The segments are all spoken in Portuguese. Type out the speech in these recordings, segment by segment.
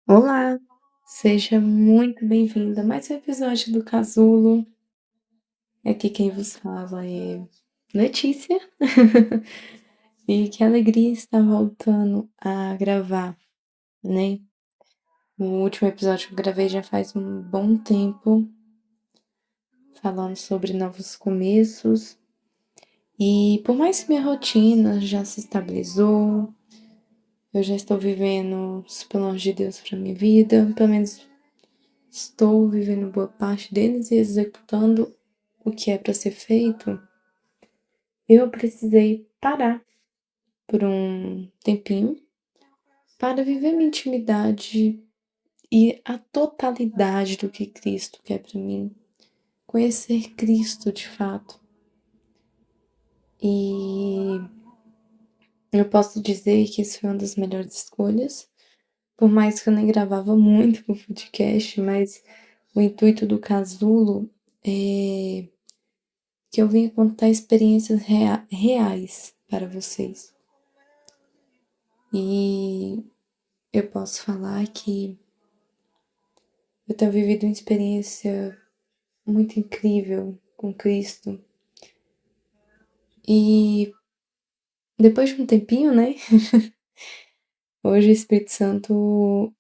Olá, seja muito bem-vinda a mais um episódio do Casulo. Aqui quem vos fala é Letícia. E que alegria estar voltando a gravar, né? O último episódio que eu gravei já faz um bom tempo, falando sobre novos começos. E por mais que minha rotina já se estabilizou, eu já estou vivendo os planos de Deus para minha vida, pelo menos estou vivendo boa parte deles e executando o que é para ser feito. Eu precisei parar por um tempinho para viver minha intimidade e a totalidade do que Cristo quer para mim. Conhecer Cristo de fato. E eu posso dizer que isso foi uma das melhores escolhas. Por mais que eu nem gravava muito com o podcast, mas o intuito do casulo é que eu venha contar experiências reais para vocês. E eu posso falar que eu tenho vivido uma experiência muito incrível com Cristo. E depois de um tempinho, né? Hoje o Espírito Santo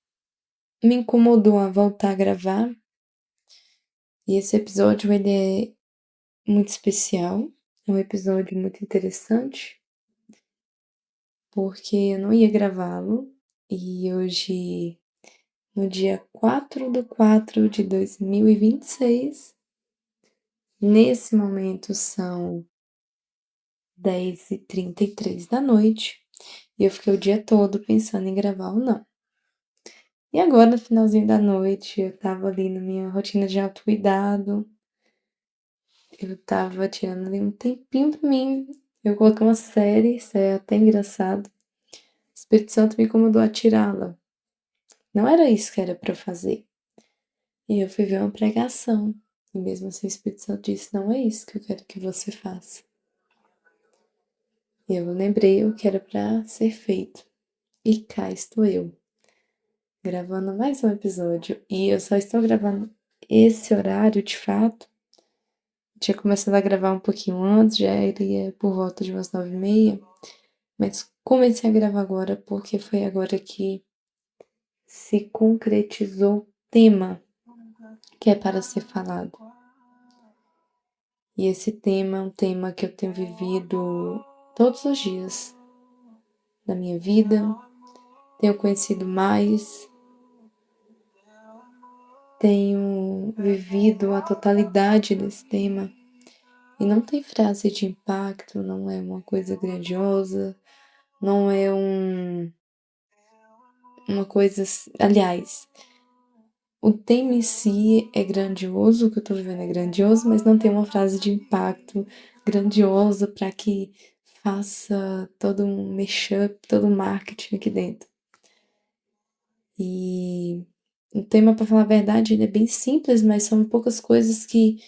me incomodou a voltar a gravar. E esse episódio, ele é muito especial. É um episódio muito interessante. Porque eu não ia gravá-lo. E hoje, no dia 4/4/2026, nesse momento são 10h33 da noite. E eu fiquei o dia todo pensando em gravar ou não. E agora, no finalzinho da noite, eu tava ali na minha rotina de autocuidado. Eu tava tirando ali um tempinho pra mim. Eu coloquei uma série, isso é até engraçado. O Espírito Santo me incomodou a tirá-la. Não era isso que era pra eu fazer. E eu fui ver uma pregação. E mesmo assim o Espírito Santo disse, não é isso que eu quero que você faça. E eu lembrei o que era pra ser feito. E cá estou eu, gravando mais um episódio. E eu só estou gravando esse horário, de fato. Tinha começado a gravar um pouquinho antes, já iria por volta de umas 9h30. Mas comecei a gravar agora porque foi agora que se concretizou o tema que é para ser falado. E esse tema é um tema que eu tenho vivido todos os dias da minha vida. Tenho conhecido mais, tenho vivido a totalidade desse tema. E não tem frase de impacto, não é uma coisa grandiosa, não é uma coisa. Aliás, o tema em si é grandioso, o que eu tô vivendo é grandioso, mas não tem uma frase de impacto grandiosa para que faça todo um mashup, todo um marketing aqui dentro. E o tema, para falar a verdade, ele é bem simples, mas são poucas coisas que,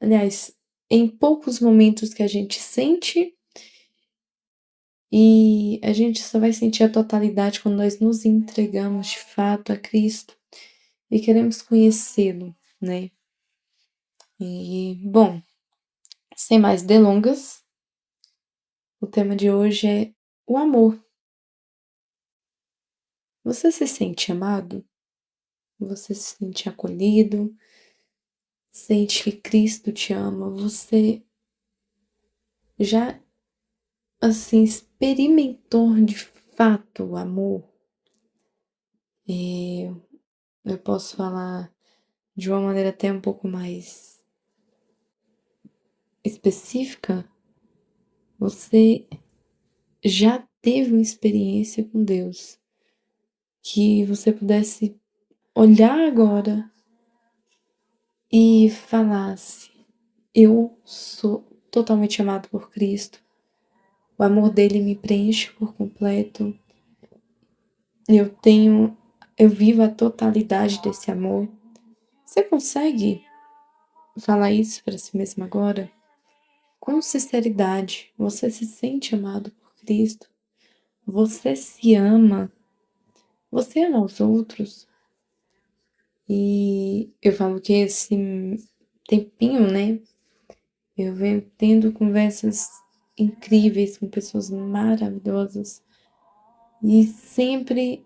aliás, em poucos momentos que a gente sente, e a gente só vai sentir a totalidade quando nós nos entregamos de fato a Cristo e queremos conhecê-lo, né? E, bom, sem mais delongas, o tema de hoje é o amor. Você se sente amado? Você se sente acolhido? Sente que Cristo te ama? Você já, assim, experimentou de fato o amor? Eu posso falar de uma maneira até um pouco mais específica. Você já teve uma experiência com Deus que você pudesse olhar agora e falasse: eu sou totalmente amado por Cristo, o amor dele me preenche por completo, eu vivo a totalidade desse amor. Você consegue falar isso para si mesmo agora? Com sinceridade, você se sente amado por Cristo? Você se ama? Você ama os outros? E eu falo que esse tempinho, né, eu venho tendo conversas incríveis com pessoas maravilhosas e sempre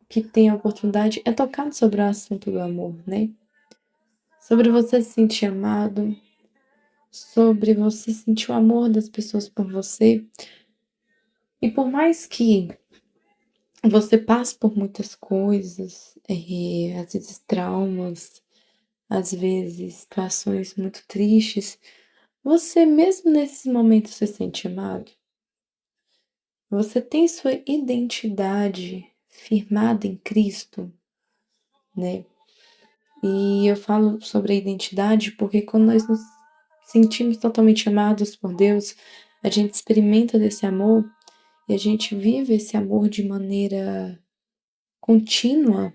que tem a oportunidade é tocado sobre o assunto do amor, né? Sobre você se sentir amado, sobre você sentir o amor das pessoas por você. E por mais que você passe por muitas coisas, às vezes traumas, às vezes situações muito tristes, você mesmo nesses momentos se sente amado? Você tem sua identidade firmada em Cristo, né? E eu falo sobre a identidade porque quando nós nos sentimos totalmente amados por Deus, a gente experimenta desse amor e a gente vive esse amor de maneira contínua.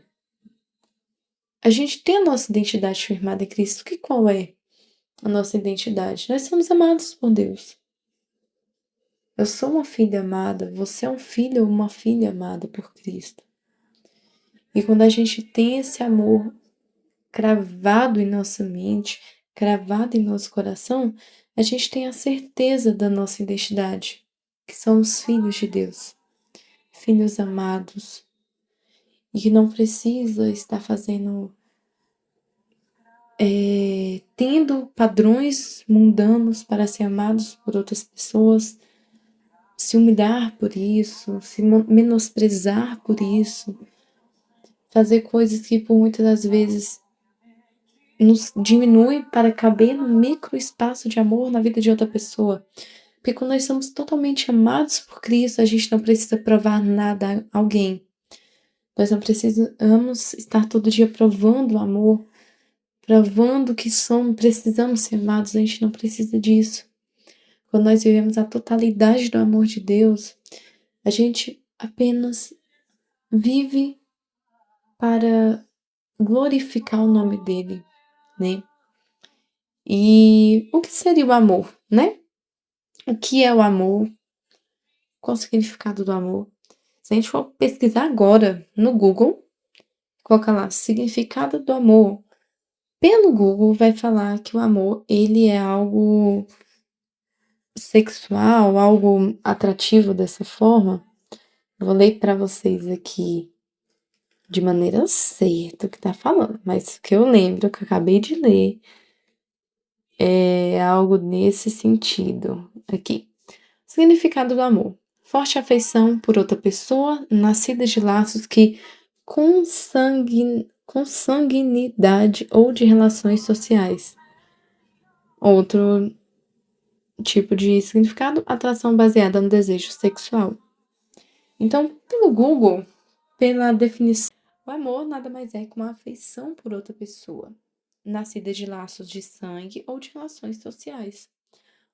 A gente tem a nossa identidade firmada em Cristo. Que qual é a nossa identidade? Nós somos amados por Deus. Eu sou uma filha amada, você é um filho ou uma filha amada por Cristo. E quando a gente tem esse amor cravado em nossa mente, cravado em nosso coração, a gente tem a certeza da nossa identidade, que somos filhos de Deus, filhos amados, e que não precisa estar tendo padrões mundanos para ser amados por outras pessoas, se humilhar por isso, se menosprezar por isso, fazer coisas que por muitas das vezes nos diminui para caber no micro espaço de amor na vida de outra pessoa. Porque quando nós somos totalmente amados por Cristo, a gente não precisa provar nada a alguém. Nós não precisamos estar todo dia provando o amor, provando que somos, precisamos ser amados, a gente não precisa disso. Quando nós vivemos a totalidade do amor de Deus, a gente apenas vive para glorificar o nome dele, né? E o que seria o amor, né? O que é o amor? Qual o significado do amor? Se a gente for pesquisar agora no Google, colocar lá significado do amor, pelo Google vai falar que o amor ele é algo sexual, algo atrativo dessa forma. Eu vou ler para vocês aqui de maneira certa o que tá falando, mas o que eu lembro, que eu acabei de ler, é algo nesse sentido aqui. Significado do amor. Forte afeição por outra pessoa, nascida de laços que consanguinidade ou de relações sociais. Outro tipo de significado, atração baseada no desejo sexual. Então, pelo Google, pela definição, o amor nada mais é que uma afeição por outra pessoa, nascida de laços de sangue ou de relações sociais,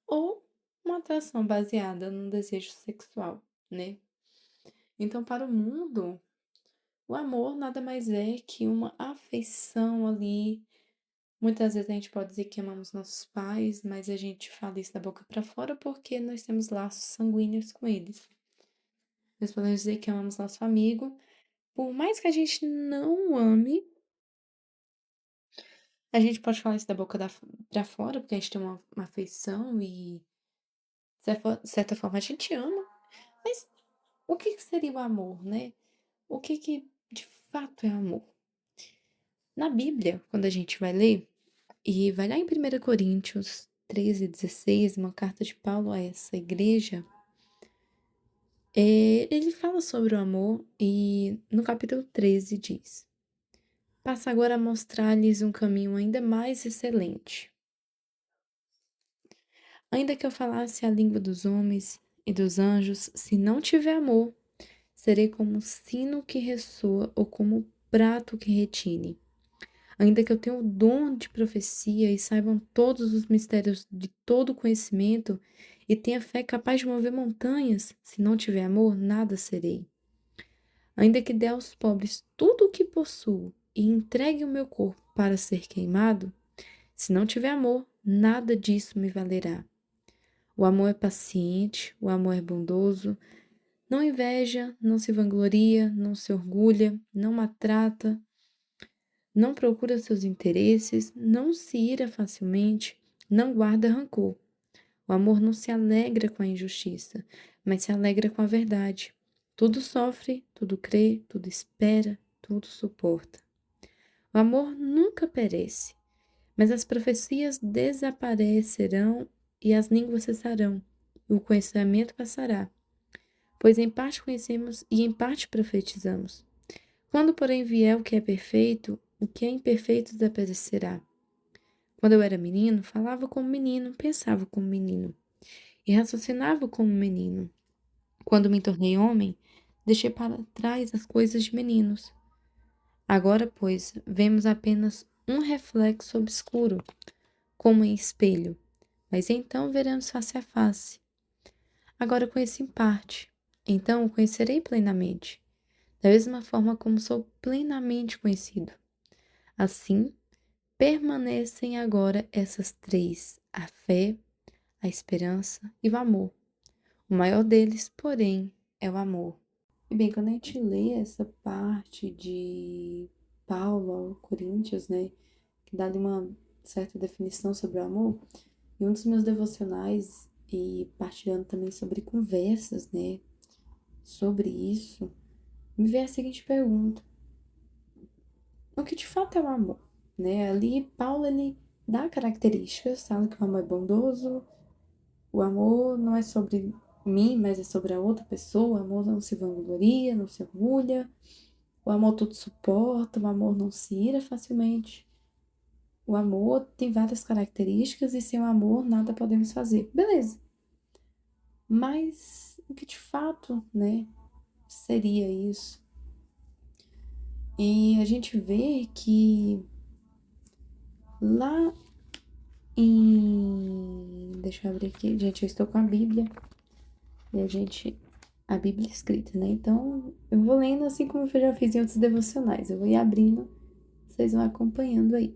ou uma atração baseada no desejo sexual, né? Então, para o mundo, o amor nada mais é que uma afeição ali. Muitas vezes a gente pode dizer que amamos nossos pais, mas a gente fala isso da boca para fora porque nós temos laços sanguíneos com eles. Nós podemos dizer que amamos nosso amigo, por mais que a gente não ame, a gente pode falar isso da boca pra fora, porque a gente tem uma afeição e, de certa forma, a gente ama. Mas o que que seria o amor, né? O que que de fato é amor? Na Bíblia, quando a gente vai ler, e vai lá em 1 Coríntios 13:16, uma carta de Paulo a essa igreja, ele fala sobre o amor e no capítulo 13 diz: Passa agora a mostrar-lhes um caminho ainda mais excelente. Ainda que eu falasse a língua dos homens e dos anjos, se não tiver amor, serei como um sino que ressoa ou como um prato que retine. Ainda que eu tenha o dom de profecia e saibam todos os mistérios de todo o conhecimento e tenha fé capaz de mover montanhas, se não tiver amor, nada serei. Ainda que dê aos pobres tudo o que possuo e entregue o meu corpo para ser queimado, se não tiver amor, nada disso me valerá. O amor é paciente, o amor é bondoso, Não inveja, não se vangloria, não se orgulha, não maltrata, não procura seus interesses, não se ira facilmente, não guarda rancor. O amor não se alegra com a injustiça, mas se alegra com a verdade. Tudo sofre, tudo crê, tudo espera, tudo suporta. O amor nunca perece, mas as profecias desaparecerão e as línguas cessarão, e o conhecimento passará. Pois em parte conhecemos e em parte profetizamos. Quando, porém, vier o que é perfeito, o que é imperfeito desaparecerá. Quando eu era menino, falava como menino, pensava como menino e raciocinava como menino. Quando me tornei homem, deixei para trás as coisas de meninos. Agora, pois, vemos apenas um reflexo obscuro, como em espelho, mas então veremos face a face. Agora conheço em parte, então o conhecerei plenamente, da mesma forma como sou plenamente conhecido. Assim, permanecem agora essas três: a fé, a esperança e o amor. O maior deles, porém, é o amor. E bem, quando a gente lê essa parte de Paulo ao Coríntios, né, que dá ali uma certa definição sobre o amor, em um dos meus devocionais e partilhando também sobre conversas, né, sobre isso, me veio a seguinte pergunta: o que de fato é o amor? Né? Ali, Paulo, ele dá características, fala que o amor é bondoso, o amor não é sobre mim, mas é sobre a outra pessoa, o amor não se vangloria, não se orgulha, o amor tudo suporta, o amor não se ira facilmente. O amor tem várias características e sem o amor nada podemos fazer. Beleza. Mas o que de fato, né, seria isso? E a gente vê que lá deixa eu abrir aqui, gente, eu estou com a Bíblia. E a Bíblia escrita, né? Então, eu vou lendo assim como eu já fiz em outros devocionais. Eu vou ir abrindo, vocês vão acompanhando aí.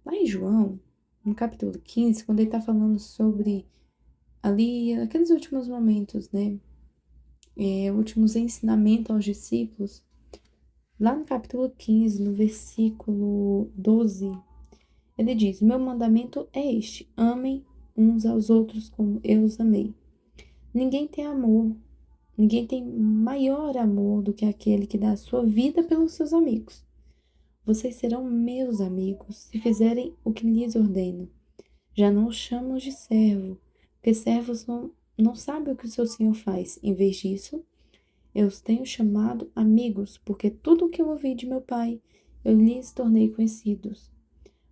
Lá em João, no capítulo 15, quando ele tá falando sobre ali, aqueles últimos momentos, né? Últimos ensinamentos aos discípulos. Lá no capítulo 15, no versículo 12, ele diz: meu mandamento é este: amem uns aos outros como eu os amei. Ninguém tem amor, ninguém tem maior amor do que aquele que dá a sua vida pelos seus amigos. Vocês serão meus amigos se fizerem o que lhes ordeno. Já não os chamo de servo, porque servos não sabem o que o seu senhor faz. Em vez disso, eu os tenho chamado amigos, porque tudo o que eu ouvi de meu pai, eu lhes tornei conhecidos.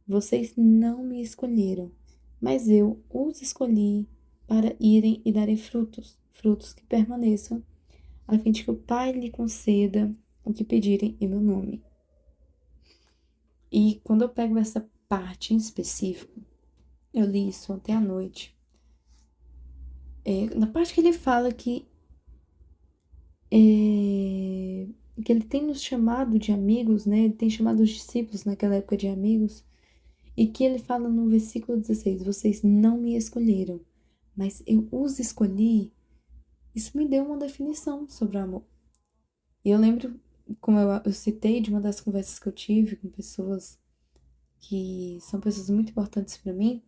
Vocês não me escolheram, mas eu os escolhi para irem e darem frutos, frutos que permaneçam, a fim de que o Pai lhe conceda o que pedirem em meu nome. E quando eu pego essa parte em específico, eu li isso ontem à noite. Na parte que ele fala que ele tem nos chamado de amigos, né? Ele tem chamado os discípulos naquela época de amigos. E que ele fala no versículo 16: vocês não me escolheram, mas eu os escolhi. Isso me deu uma definição sobre o amor. E eu lembro, como eu citei, de uma das conversas que eu tive com pessoas que são pessoas muito importantes para mim,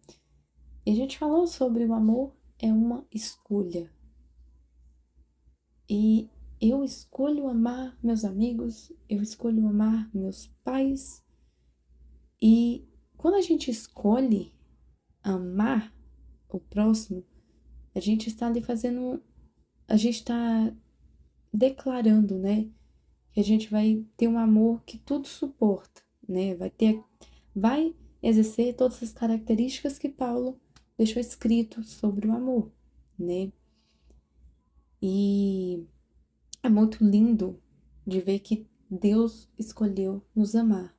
e a gente falou sobre o amor é uma escolha. E eu escolho amar meus amigos, eu escolho amar meus pais. E quando a gente escolhe amar o próximo, a gente está ali a gente está declarando, né, que a gente vai ter um amor que tudo suporta, né, vai exercer todas as características que Paulo deixou escrito sobre o amor, né? E é muito lindo de ver que Deus escolheu nos amar.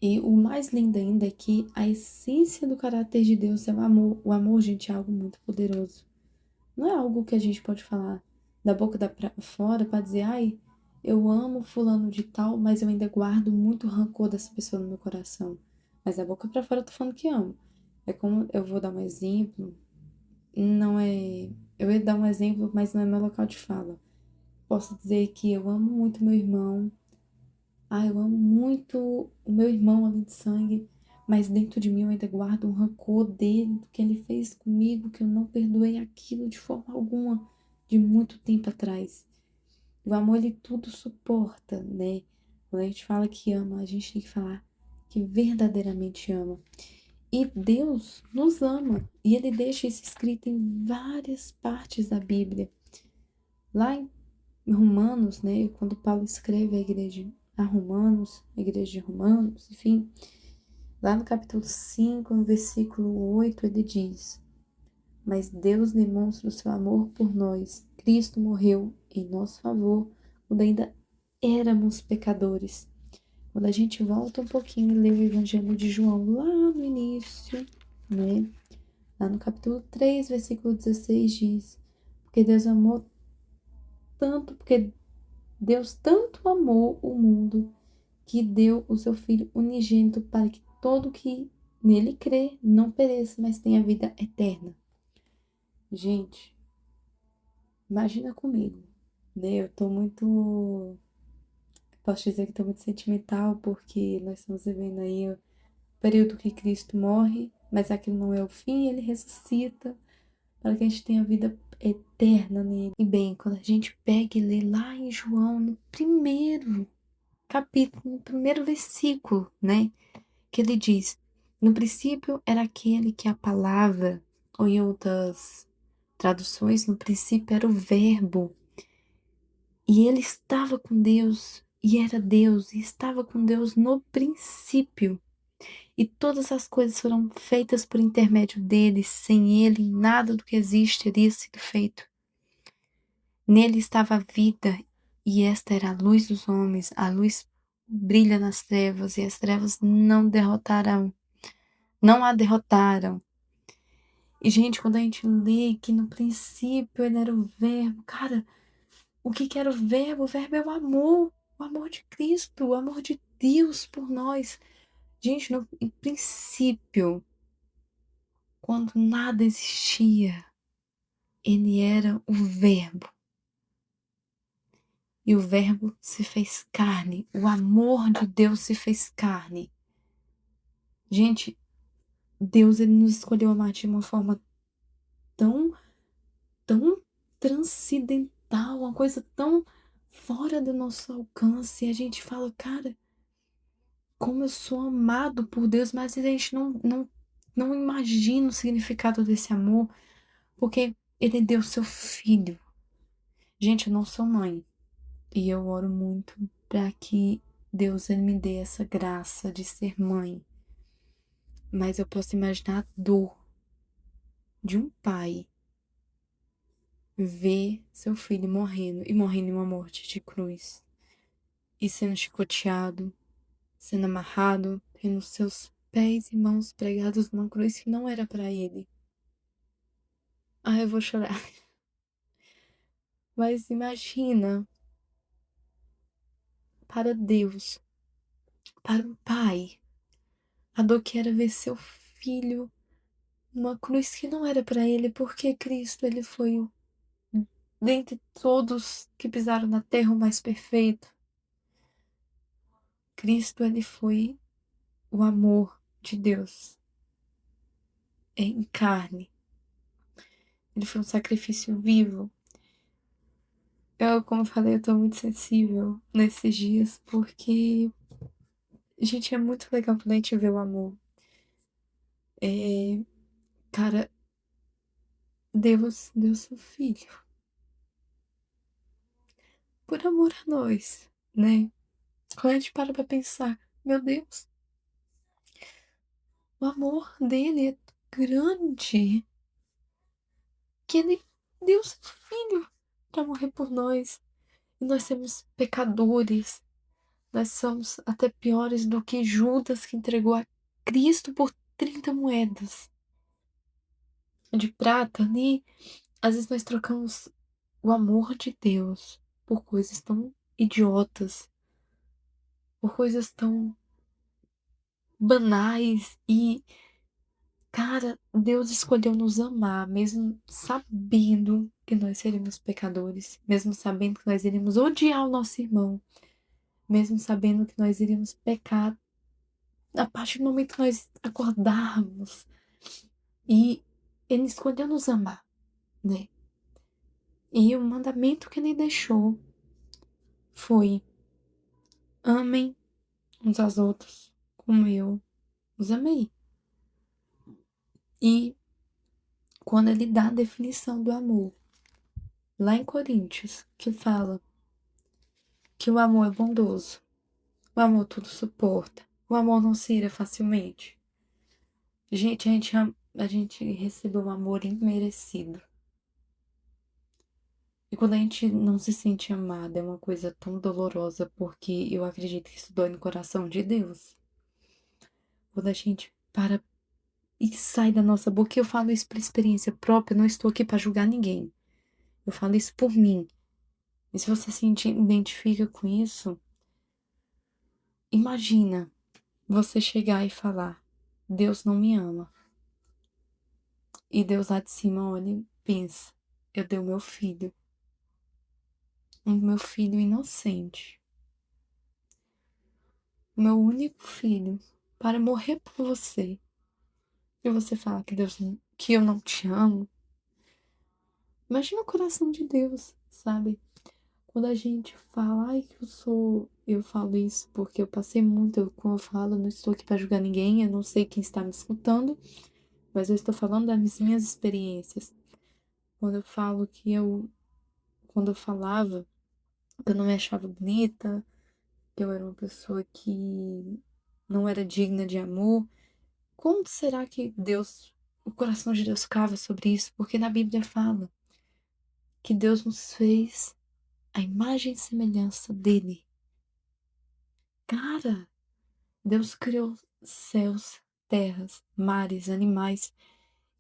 E o mais lindo ainda é que a essência do caráter de Deus é o amor. O amor, gente, é algo muito poderoso. Não é algo que a gente pode falar da boca pra fora para dizer, ai, eu amo fulano de tal, mas eu ainda guardo muito rancor dessa pessoa no meu coração. Mas da boca pra fora eu tô falando que amo. É como, eu vou dar um exemplo, não é eu ia dar um exemplo, mas não é meu local de fala. Posso dizer que eu amo muito meu irmão. Eu amo muito o meu irmão ali de sangue, mas dentro de mim eu ainda guardo um rancor dele, do que ele fez comigo, que eu não perdoei aquilo de forma alguma, de muito tempo atrás. O amor, ele tudo suporta, né? Quando a gente fala que ama, a gente tem que falar que verdadeiramente ama. E Deus nos ama, e ele deixa isso escrito em várias partes da Bíblia. Lá em Romanos, né, quando Paulo escreve a igreja a Romanos, a igreja de Romanos, enfim, lá no capítulo 5, no versículo 8, ele diz: Mas Deus demonstra o seu amor por nós. Cristo morreu em nosso favor quando ainda éramos pecadores. Quando a gente volta um pouquinho e lê o Evangelho de João lá no início, né? Lá no capítulo 3, versículo 16 diz: porque Deus tanto amou o mundo que deu o seu Filho unigênito para que todo que nele crê não pereça, mas tenha vida eterna. Gente, imagina comigo, né? Eu tô muito. Posso dizer que tô muito sentimental, porque nós estamos vivendo aí o período que Cristo morre, mas aquilo não é o fim, ele ressuscita para que a gente tenha vida eterna nele. E bem, quando a gente pega e lê lá em João, no primeiro capítulo, no primeiro versículo, né? Que ele diz: No princípio era aquele que a palavra, ou em outras traduções, no princípio era o Verbo, e ele estava com Deus, e era Deus, e estava com Deus no princípio. E todas as coisas foram feitas por intermédio dele, sem ele, nada do que existe teria sido feito. Nele estava a vida, e esta era a luz dos homens. A luz brilha nas trevas, e as trevas não a derrotaram. E, gente, quando a gente lê que no princípio ele era o Verbo, cara, o que que era o Verbo? O Verbo é o amor de Cristo, o amor de Deus por nós. Gente, no em princípio, quando nada existia, ele era o Verbo. E o Verbo se fez carne, o amor de Deus se fez carne. Gente, Deus, ele nos escolheu amar de uma forma tão, tão transcendental, uma coisa tão fora do nosso alcance. E a gente fala, cara, como eu sou amado por Deus, mas a gente não imagina o significado desse amor, porque ele deu seu filho. Gente, eu não sou mãe, e eu oro muito para que Deus, ele me dê essa graça de ser mãe. Mas eu posso imaginar a dor de um pai ver seu filho morrendo, e morrendo em uma morte de cruz, e sendo chicoteado, sendo amarrado, tendo seus pés e mãos pregados numa cruz que não era para ele. Eu vou chorar. Mas imagina, para Deus, para um pai, a dor que era ver seu filho numa cruz que não era para ele, porque Cristo, ele foi dentre todos que pisaram na terra, o mais perfeito. Cristo, ele foi o amor de Deus em carne. Ele foi um sacrifício vivo. Como eu falei, eu tô muito sensível nesses dias, porque, gente, é muito legal quando a gente vê o amor. É, cara, Deus deu seu filho por amor a nós, né? Quando a gente para pra pensar, meu Deus, o amor dele é grande, que ele deu seu filho pra morrer por nós. E nós somos pecadores, nós somos até piores do que Judas, que entregou a Cristo por 30 moedas de prata. E às vezes nós trocamos o amor de Deus por coisas tão idiotas, por coisas tão banais. Cara, Deus escolheu nos amar, mesmo sabendo que nós seríamos pecadores, mesmo sabendo que nós iríamos odiar o nosso irmão, mesmo sabendo que nós iríamos pecar a partir do momento que nós acordarmos. E ele escolheu nos amar, né? E o mandamento que ele deixou foi: amem uns aos outros como eu os amei. E quando ele dá a definição do amor, lá em Coríntios, que fala que o amor é bondoso, o amor tudo suporta, o amor não se ira facilmente. Gente, a gente recebeu um amor imerecido. E quando a gente não se sente amada, é uma coisa tão dolorosa, porque eu acredito que isso dói no coração de Deus. Quando a gente para e sai da nossa boca, eu falo isso por experiência própria, eu não estou aqui para julgar ninguém. Eu falo isso por mim. E se você se identifica com isso, imagina você chegar e falar: Deus não me ama. E Deus lá de cima olha e pensa: eu dei o meu filho inocente, o meu único filho, para morrer por você. E você fala que que eu não te amo. Imagina o coração de Deus, sabe? Quando a gente fala, ai, que eu falo isso porque eu passei muito, como eu falo, eu não estou aqui para julgar ninguém, eu não sei quem está me escutando, mas eu estou falando das minhas experiências. Quando eu falo quando eu falava que eu não me achava bonita, que eu era uma pessoa que não era digna de amor, como será que o coração de Deus ficava sobre isso? Porque na Bíblia fala que Deus nos fez a imagem e semelhança dele. Cara, Deus criou céus, terras, mares, animais.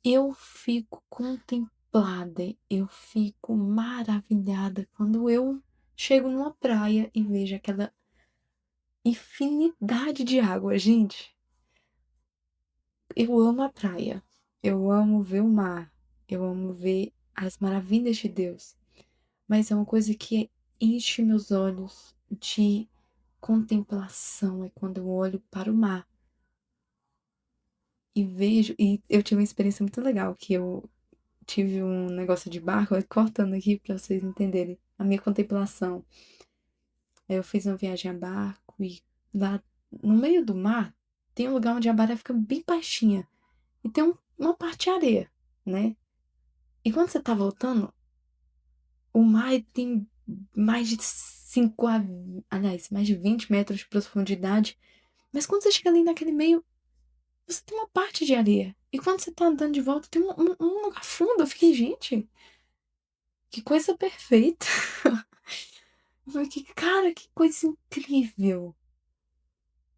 Eu fico contemplada, eu fico maravilhada quando eu chego numa praia e vejo aquela infinidade de água. Gente, eu amo a praia, eu amo ver o mar, eu amo ver as maravilhas de Deus, mas é uma coisa que enche meus olhos de contemplação é quando eu olho para o mar e vejo. E eu tive uma experiência muito legal, que eu tive um negócio de barco, cortando aqui para vocês entenderem a minha contemplação. Eu fiz uma viagem a barco e lá no meio do mar tem um lugar onde a barra fica bem baixinha e tem uma parte de areia, né? E quando você tá voltando, o mar tem mais de 5 aliás, mais de 20 metros de profundidade. Mas quando você chega ali naquele meio, você tem uma parte de areia. E quando você tá andando de volta, tem um lugar fundo. Eu fiquei, gente, que coisa perfeita. Eu falei, cara, que coisa incrível.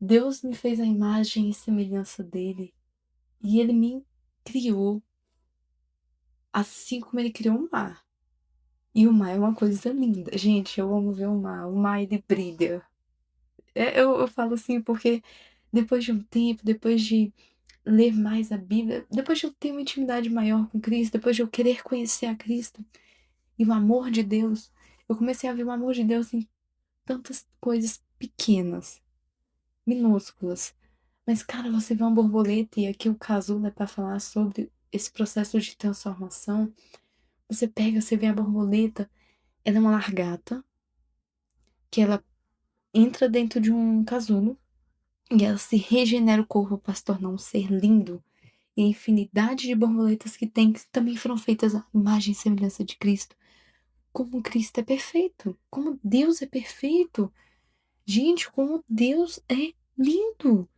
Deus me fez a imagem e semelhança dele. E ele me criou assim como ele criou o mar. E o mar é uma coisa linda. Gente, eu amo ver o mar. O mar, ele brilha. Eu falo assim porque depois de um tempo, depois de ler mais a Bíblia, depois de eu ter uma intimidade maior com Cristo, depois de eu querer conhecer a Cristo e o amor de Deus, eu comecei a ver o amor de Deus em tantas coisas pequenas, minúsculas. Mas, cara, você vê uma borboleta, e aqui o casulo é para falar sobre esse processo de transformação. Você pega, você vê a borboleta, ela é uma largata, que ela entra dentro de um casulo, e ela se regenera o corpo para se tornar um ser lindo. E a infinidade de borboletas que tem, que também foram feitas à imagem e semelhança de Cristo. Como Cristo é perfeito, como Deus é perfeito. Gente, como Deus é lindo.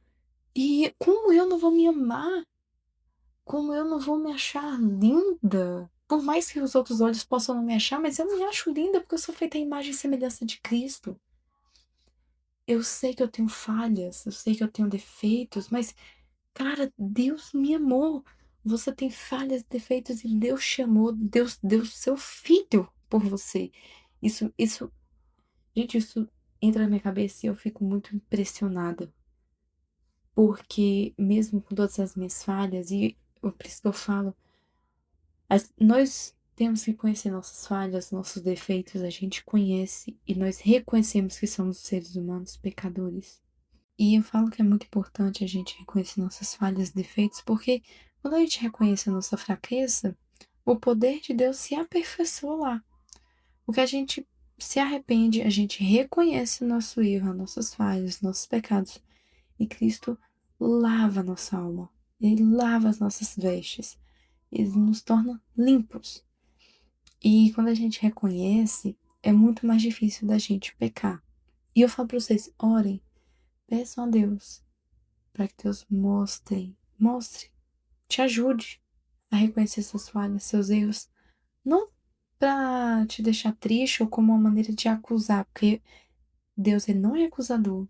E como eu não vou me amar? Como eu não vou me achar linda? Por mais que os outros olhos possam não me achar, mas eu me acho linda porque eu sou feita à imagem e semelhança de Cristo. Eu sei que eu tenho falhas, eu sei que eu tenho defeitos, mas, cara, Deus me amou. Você tem falhas, defeitos e Deus te amou. Deus deu seu filho por você. Gente, isso entra na minha cabeça e eu fico muito impressionada. Porque mesmo com todas as minhas falhas, e por isso que eu falo, nós temos que reconhecer nossas falhas, nossos defeitos, a gente conhece e nós reconhecemos que somos seres humanos pecadores. E eu falo que é muito importante a gente reconhecer nossas falhas e defeitos, porque quando a gente reconhece a nossa fraqueza, o poder de Deus se aperfeiçoa lá. Porque a gente se arrepende, a gente reconhece o nosso erro, nossas falhas, nossos pecados. E Cristo lava a nossa alma. Ele lava as nossas vestes. Ele nos torna limpos. E quando a gente reconhece, é muito mais difícil da gente pecar. E eu falo para vocês, orem, peçam a Deus, para que Deus mostre, te ajude a reconhecer suas falhas, seus erros. Não para te deixar triste ou como uma maneira de acusar, porque Deus ele não é acusador,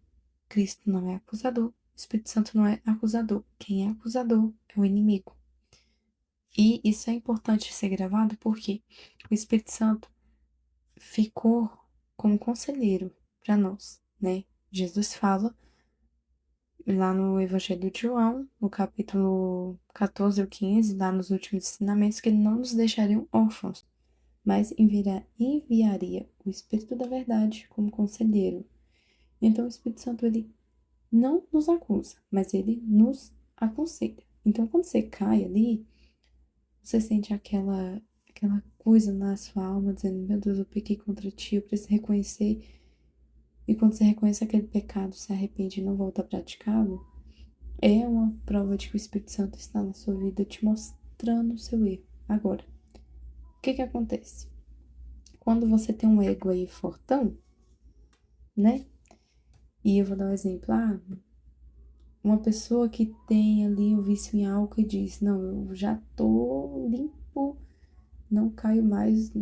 Cristo não é acusador, o Espírito Santo não é acusador. Quem é acusador é o inimigo. E isso é importante ser gravado porque o Espírito Santo ficou como conselheiro para nós, né? Jesus fala lá no Evangelho de João, no capítulo 14 ou 15, lá nos últimos ensinamentos, que ele não nos deixaria órfãos, mas enviaria o Espírito da Verdade como conselheiro. Então o Espírito Santo, ele não nos acusa, mas ele nos aconselha. Então quando você cai ali, você sente aquela coisa na sua alma, dizendo, meu Deus, eu pequei contra ti, eu preciso reconhecer. E quando você reconhece aquele pecado, se arrepende e não volta a praticá-lo, é uma prova de que o Espírito Santo está na sua vida te mostrando o seu erro. Agora, o que que acontece? Quando você tem um ego aí fortão, né? E eu vou dar um exemplo. Uma pessoa que tem ali o vício em álcool e diz, não, eu já tô limpo, não caio mais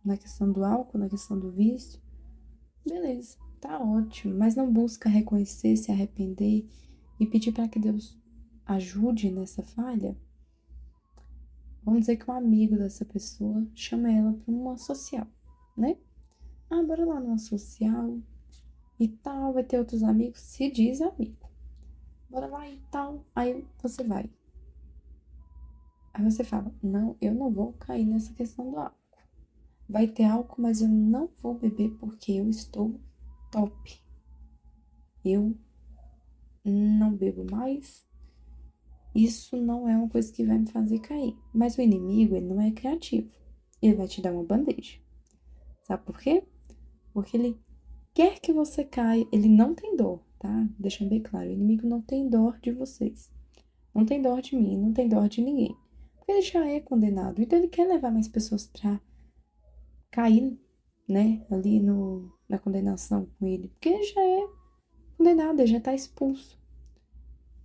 na questão do álcool, na questão do vício. Beleza, tá ótimo, mas não busca reconhecer, se arrepender e pedir para que Deus ajude nessa falha. Vamos dizer que um amigo dessa pessoa chama ela para uma social, né? Bora lá numa social e tal, vai ter outros amigos, se diz amigo. Bora lá e tal, aí você vai. Aí você fala, não, eu não vou cair nessa questão do álcool. Vai ter álcool, mas eu não vou beber porque eu estou top. Eu não bebo mais. Isso não é uma coisa que vai me fazer cair. Mas o inimigo, ele não é criativo. Ele vai te dar uma bandeja. Sabe por quê? Porque ele quer que você caia. Ele não tem dor, tá? Deixando bem claro. O inimigo não tem dor de vocês. Não tem dor de mim, não tem dor de ninguém. Porque ele já é condenado. Então ele quer levar mais pessoas pra cair, né? Ali na condenação com ele. Porque ele já é condenado, ele já tá expulso.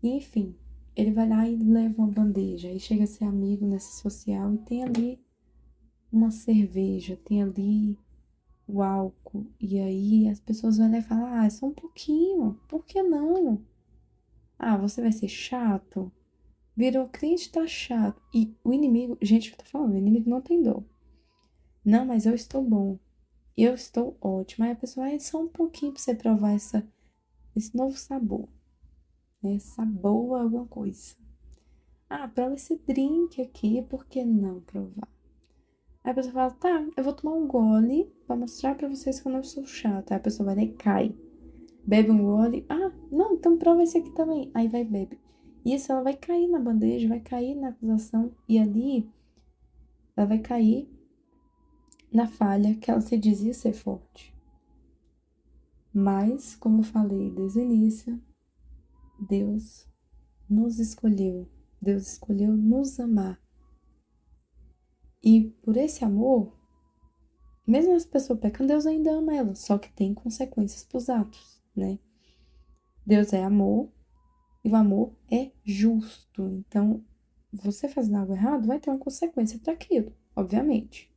E, enfim, ele vai lá e leva uma bandeja. Aí chega a ser amigo nessa social e tem ali uma cerveja, tem ali o álcool. E aí as pessoas vão lá e falam, é só um pouquinho, por que não? Você vai ser chato? Virou crente, tá chato. E o inimigo, gente, eu tô falando, o inimigo não tem dor. Não, mas eu estou bom. Eu estou ótimo. Aí a pessoa, é só um pouquinho pra você provar esse novo sabor. Né? Sabor alguma coisa. Prova esse drink aqui, por que não provar? Aí a pessoa fala, tá, eu vou tomar um gole pra mostrar pra vocês que eu não sou chata. Aí a pessoa vai lá e cai. Bebe um gole. Não, então prova esse aqui também. Aí vai e bebe. Isso, ela vai cair na bandeja, vai cair na acusação. E ali, ela vai cair na falha que ela se dizia ser forte. Mas, como eu falei desde o início, Deus nos escolheu. Deus escolheu nos amar. E por esse amor, mesmo as pessoas pecando, Deus ainda ama elas, só que tem consequências para os atos, né? Deus é amor e o amor é justo. Então, você fazendo algo errado vai ter uma consequência para aquilo, obviamente.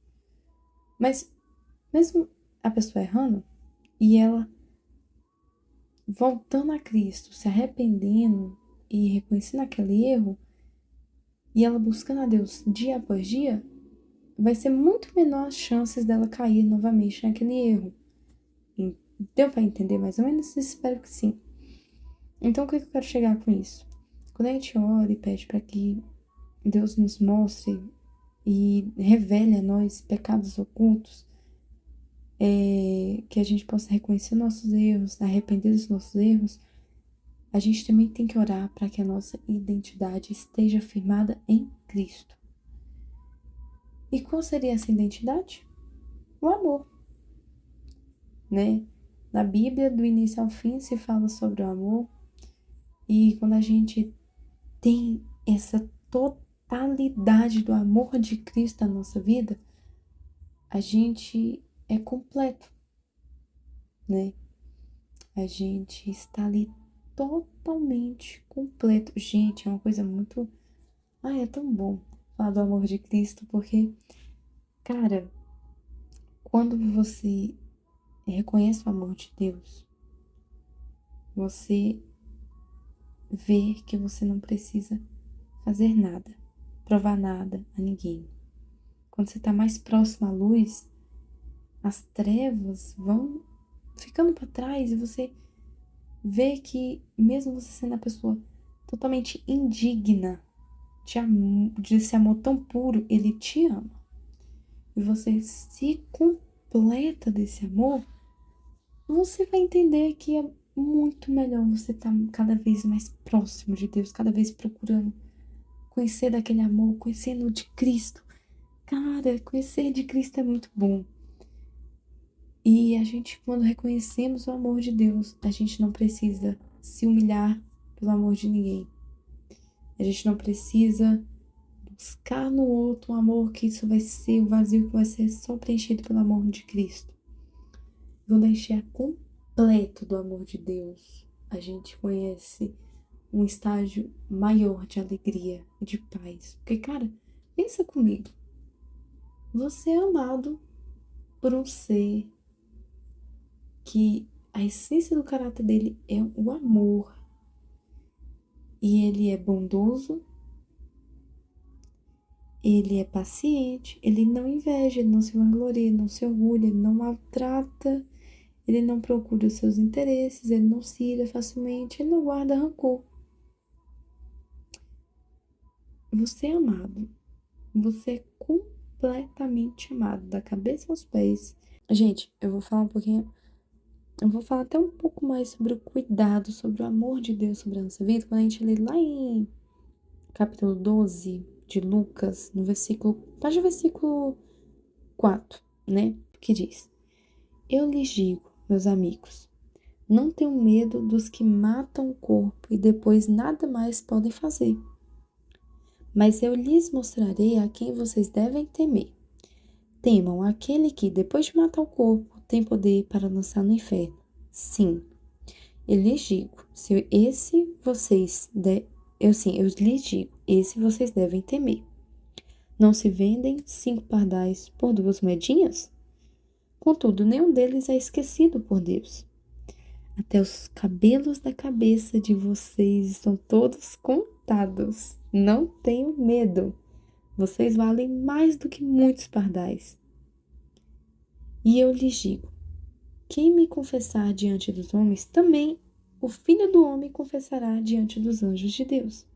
Mas, mesmo a pessoa errando e ela voltando a Cristo, se arrependendo e reconhecendo aquele erro, e ela buscando a Deus dia após dia, vai ser muito menor as chances dela cair novamente naquele erro. Deu para entender mais ou menos? Espero que sim. Então, o que eu quero chegar com isso? Quando a gente ora e pede para que Deus nos mostre e revele a nós pecados ocultos, que a gente possa reconhecer nossos erros, arrepender dos nossos erros, a gente também tem que orar para que a nossa identidade esteja firmada em Cristo. E qual seria essa identidade? O amor, né? Na Bíblia, do início ao fim, se fala sobre o amor. E quando a gente tem essa totalidade do amor de Cristo na nossa vida, a gente é completo, né? A gente está ali totalmente completo. Gente, é uma coisa muito. Ai, é tão bom falar do amor de Cristo, porque, cara, quando você reconhece o amor de Deus, você vê que você não precisa fazer nada, provar nada a ninguém. Quando você está mais próximo à luz, as trevas vão ficando para trás e você vê que, mesmo você sendo a pessoa totalmente indigna desse amor tão puro, ele te ama. E você se completa desse amor, você vai entender que é muito melhor você estar cada vez mais próximo de Deus, cada vez procurando conhecer daquele amor, conhecendo de Cristo. Cara, conhecer de Cristo é muito bom. E a gente, quando reconhecemos o amor de Deus, a gente não precisa se humilhar pelo amor de ninguém. A gente não precisa buscar no outro um amor que isso vai ser o vazio que vai ser só preenchido pelo amor de Cristo. Quando a gente é completo do amor de Deus, a gente conhece um estágio maior de alegria e de paz. Porque, cara, pensa comigo. Você é amado por um ser que a essência do caráter dele é o amor. E ele é bondoso, ele é paciente, ele não inveja, ele não se vangloria, ele não se orgulha, ele não maltrata, ele não procura os seus interesses, ele não se ira facilmente, ele não guarda rancor. Você é amado. Você é completamente amado, da cabeça aos pés. Gente, eu vou falar um pouquinho. Eu vou falar até um pouco mais sobre o cuidado, sobre o amor de Deus sobre a nossa vida, quando a gente lê lá em capítulo 12 de Lucas, no versículo, página versículo 4, né? Que diz: Eu lhes digo, meus amigos, não tenham medo dos que matam o corpo e depois nada mais podem fazer. Mas eu lhes mostrarei a quem vocês devem temer. Temam aquele que, depois de matar o corpo, tem poder para lançar no inferno. Sim, eu lhes digo, se esse vocês eu lhes digo, esse vocês devem temer. Não se vendem 5 pardais por 2 moedinhas? Contudo, nenhum deles é esquecido por Deus. Até os cabelos da cabeça de vocês estão todos contados. Não tenham medo. Vocês valem mais do que muitos pardais. E eu lhes digo: quem me confessar diante dos homens, também o Filho do Homem confessará diante dos anjos de Deus.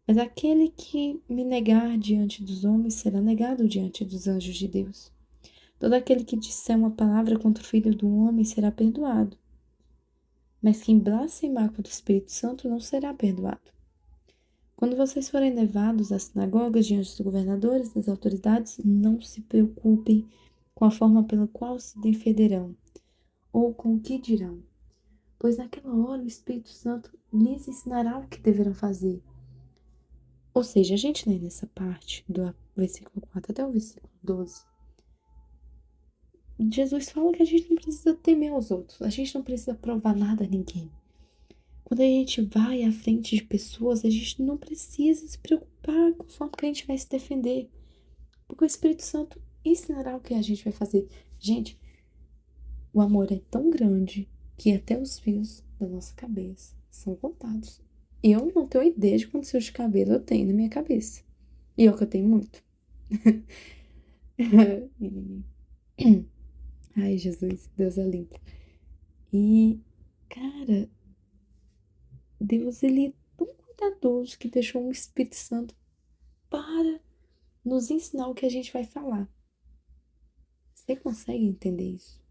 Mas aquele que me negar diante dos homens será negado diante dos anjos de Deus. Todo aquele que disser uma palavra contra o Filho do Homem será perdoado. Mas quem blasfemar contra o Espírito Santo não será perdoado. Quando vocês forem levados às sinagogas diante dos governadores e das autoridades, não se preocupem com a forma pela qual se defenderão ou com o que dirão, pois naquela hora o Espírito Santo lhes ensinará o que deverão fazer. Ou seja, a gente lê nessa parte do versículo 4 até o versículo 12. Jesus fala que a gente não precisa temer aos outros, a gente não precisa provar nada a ninguém. Quando a gente vai à frente de pessoas, a gente não precisa se preocupar com a forma que a gente vai se defender, porque o Espírito Santo ensinará o que a gente vai fazer. Gente, o amor é tão grande que até os fios da nossa cabeça são contados. Eu não tenho ideia de quantos fios de cabelo eu tenho na minha cabeça. E eu que eu tenho muito. Ai, Jesus, Deus é lindo. E, cara, Deus, ele é tão cuidadoso que deixou um Espírito Santo para nos ensinar o que a gente vai falar. Você consegue entender isso?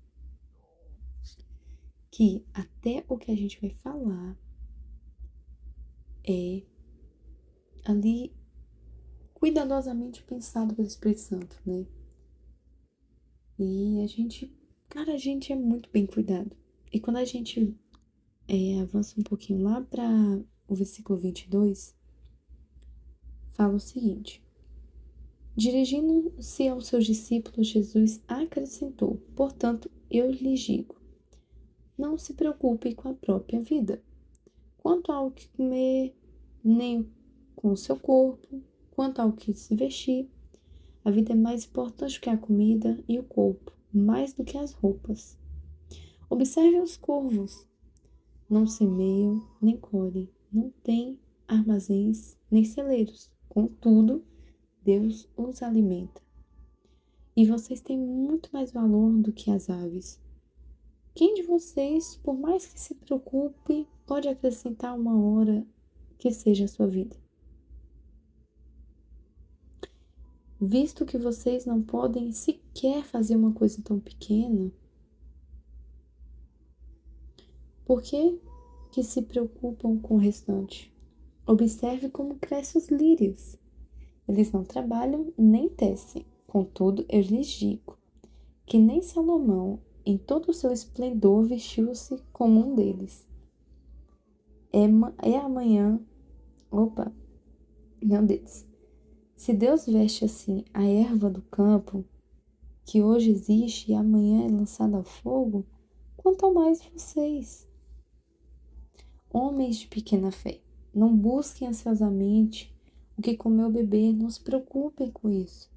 Que até o que a gente vai falar é ali cuidadosamente pensado pelo Espírito Santo, né? E a gente é muito bem cuidado. E quando a gente avança um pouquinho lá para o versículo 22, fala o seguinte: dirigindo-se aos seus discípulos, Jesus acrescentou: portanto, eu lhes digo, não se preocupe com a própria vida, quanto ao que comer, nem com o seu corpo, quanto ao que se vestir. A vida é mais importante que a comida e o corpo, mais do que as roupas. Observe os corvos. Não semeiam, nem colhem, não têm armazéns, nem celeiros. Contudo, Deus os alimenta. E vocês têm muito mais valor do que as aves. Quem de vocês, por mais que se preocupe, pode acrescentar uma hora que seja a sua vida? Visto que vocês não podem sequer fazer uma coisa tão pequena, por que se preocupam com o restante? Observe como crescem os lírios. Eles não trabalham nem tecem. Contudo, eu lhes digo que nem Salomão, em todo o seu esplendor, vestiu-se como um deles. É amanhã, opa, não deles. Se Deus veste assim a erva do campo, que hoje existe e amanhã é lançada ao fogo, quanto mais vocês, homens de pequena fé. Não busquem ansiosamente o que comer ou beber, não se preocupem com isso,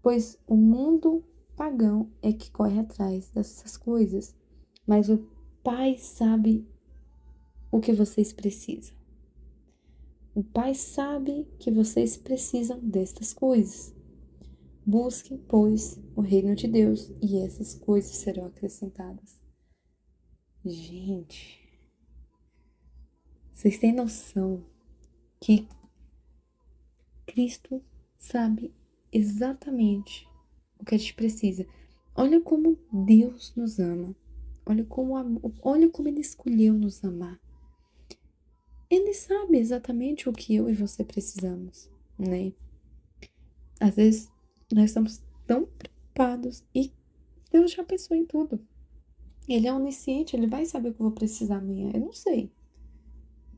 pois o mundo pagão é que corre atrás dessas coisas, mas o Pai sabe o que vocês precisam. O Pai sabe que vocês precisam destas coisas. Busquem, pois, o reino de Deus e essas coisas serão acrescentadas. Gente, vocês têm noção que Cristo sabe exatamente o que a gente precisa. Olha como Deus nos ama. Olha como Ele escolheu nos amar. Ele sabe exatamente o que eu e você precisamos, né? Às vezes nós estamos tão preocupados e Deus já pensou em tudo. Ele é onisciente, ele vai saber o que eu vou precisar amanhã. Eu não sei.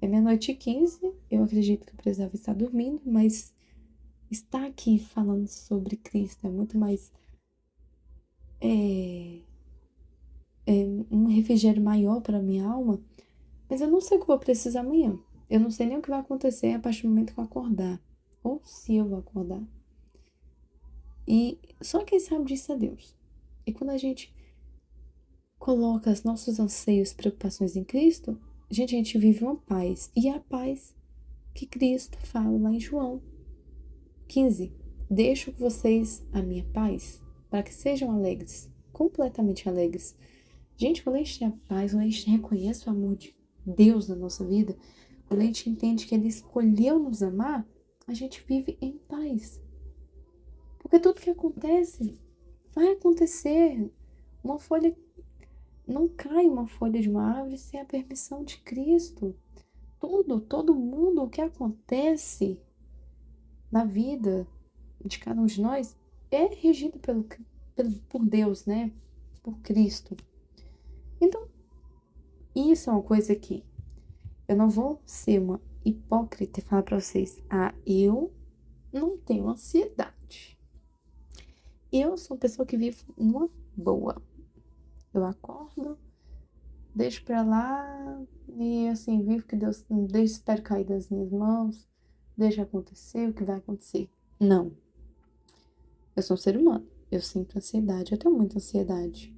É meia-noite e 15, eu acredito que eu precisava estar dormindo, mas estar aqui falando sobre Cristo é muito mais é, um refrigério maior para minha alma, mas eu não sei o que eu vou precisar amanhã. Eu não sei nem o que vai acontecer a partir do momento que eu acordar, ou se eu vou acordar. E só quem sabe disso é Deus. E quando a gente coloca os nossos anseios e preocupações em Cristo, a gente vive uma paz. E é a paz que Cristo fala lá em João 15. Deixo com vocês a minha paz, para que sejam alegres, completamente alegres. Gente, quando a gente tem a paz, quando a gente reconhece o amor de Deus na nossa vida, quando a gente entende que Ele escolheu nos amar, a gente vive em paz. Porque tudo que acontece vai acontecer. Uma folha não cai uma folha de uma árvore sem a permissão de Cristo. Todo mundo, o que acontece na vida de cada um de nós é regido por Deus, né? Por Cristo. Então, isso é uma coisa que eu não vou ser uma hipócrita e falar para vocês: eu não tenho ansiedade. Eu sou uma pessoa que vive numa boa. Eu acordo, deixo pra lá e assim, vivo que Deus deixa, espero cair das minhas mãos, deixa acontecer o que vai acontecer. Não. Eu sou um ser humano. Eu sinto ansiedade, eu tenho muita ansiedade.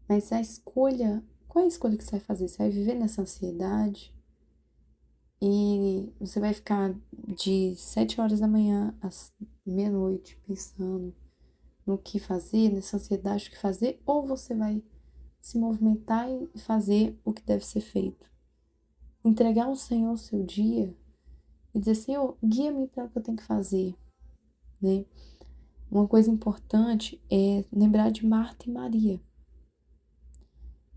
Mas qual é a escolha que você vai fazer? Você vai viver nessa ansiedade e você vai ficar de 7 horas da manhã às meia-noite pensando no que fazer, nessa ansiedade, o que fazer, ou você vai se movimentar e fazer o que deve ser feito. Entregar ao Senhor o seu dia e dizer: Senhor, guia-me para o que eu tenho que fazer. né? Uma coisa importante é lembrar de Marta e Maria.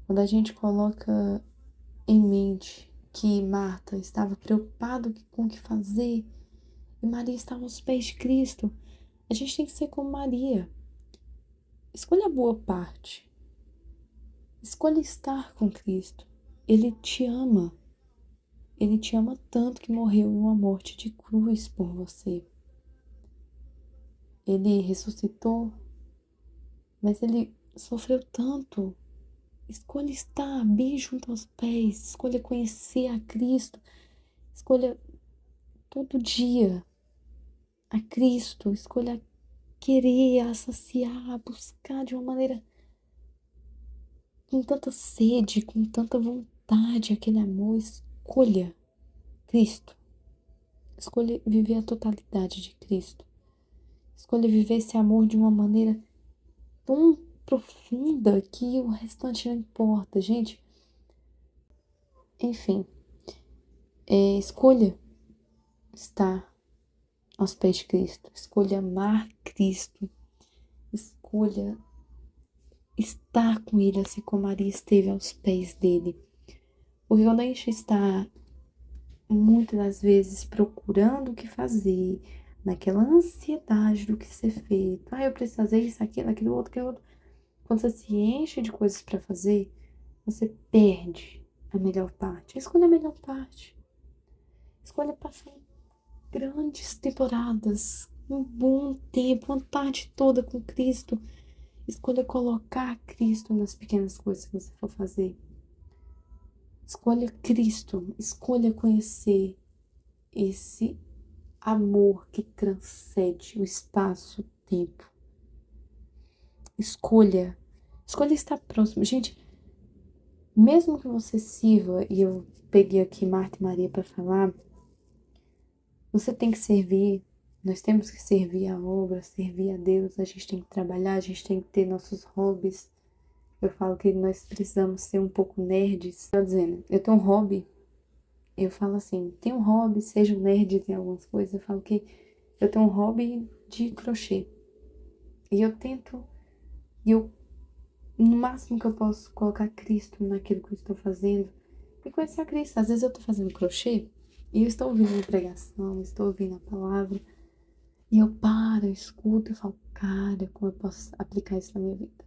Quando a gente coloca em mente que Marta estava preocupada com o que fazer e Maria estava aos pés de Cristo, a gente tem que ser como Maria. Escolha a boa parte. Escolha estar com Cristo. Ele te ama. Ele te ama tanto que morreu em uma morte de cruz por você. Ele ressuscitou, mas ele sofreu tanto. Escolha estar bem junto aos pés. Escolha conhecer a Cristo. Escolha todo dia a Cristo. Escolha querer, a saciar, a buscar de uma maneira com tanta sede, com tanta vontade, aquele amor. Escolha Cristo. Escolha viver a totalidade de Cristo. Escolha viver esse amor de uma maneira tão profunda que o restante não importa, gente. Enfim, escolha estar aos pés de Cristo. Escolha amar Cristo. Escolha estar com Ele, assim como Maria esteve aos pés dele. Porque quando a gente está muitas das vezes procurando o que fazer, naquela ansiedade do que ser feito, eu preciso fazer isso, aquilo, outro, aquilo outro. Quando você se enche de coisas para fazer, você perde a melhor parte. Escolha a melhor parte. Escolha passar grandes temporadas, um bom tempo, uma tarde toda com Cristo. Escolha colocar Cristo nas pequenas coisas que você for fazer. Escolha Cristo, escolha conhecer esse amor que transcende o espaço-tempo. Escolha estar próximo. Gente, mesmo que você sirva, e eu peguei aqui Marta e Maria para falar, você tem que servir, nós temos que servir a obra, servir a Deus, a gente tem que trabalhar, a gente tem que ter nossos hobbies. Eu falo que nós precisamos ser um pouco nerds. Tô dizendo, eu tenho um hobby, eu falo assim, tem um hobby, sejam nerds em algumas coisas, eu falo que eu tenho um hobby de crochê. E eu tento, no máximo que eu posso, colocar Cristo naquilo que eu estou fazendo e conhecer a Cristo. Às vezes eu estou fazendo crochê e eu estou ouvindo uma pregação, estou ouvindo a palavra e eu paro, eu escuto e falo, cara, como eu posso aplicar isso na minha vida?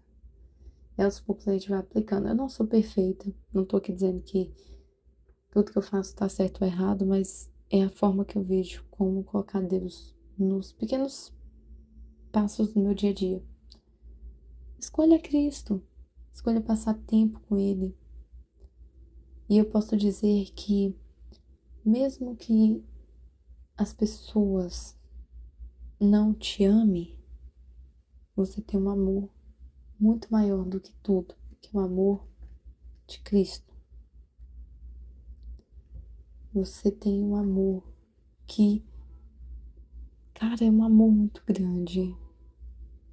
E aos poucos a gente vai aplicando. Eu não sou perfeita, não tô aqui dizendo que tudo que eu faço tá certo ou errado, mas é a forma que eu vejo como colocar Deus nos pequenos passos do meu dia a dia. Escolha Cristo, escolha passar tempo com Ele. E eu posso dizer que, mesmo que as pessoas não te amem, você tem um amor muito maior do que tudo, que é o amor de Cristo. Você tem um amor que, cara, é um amor muito grande,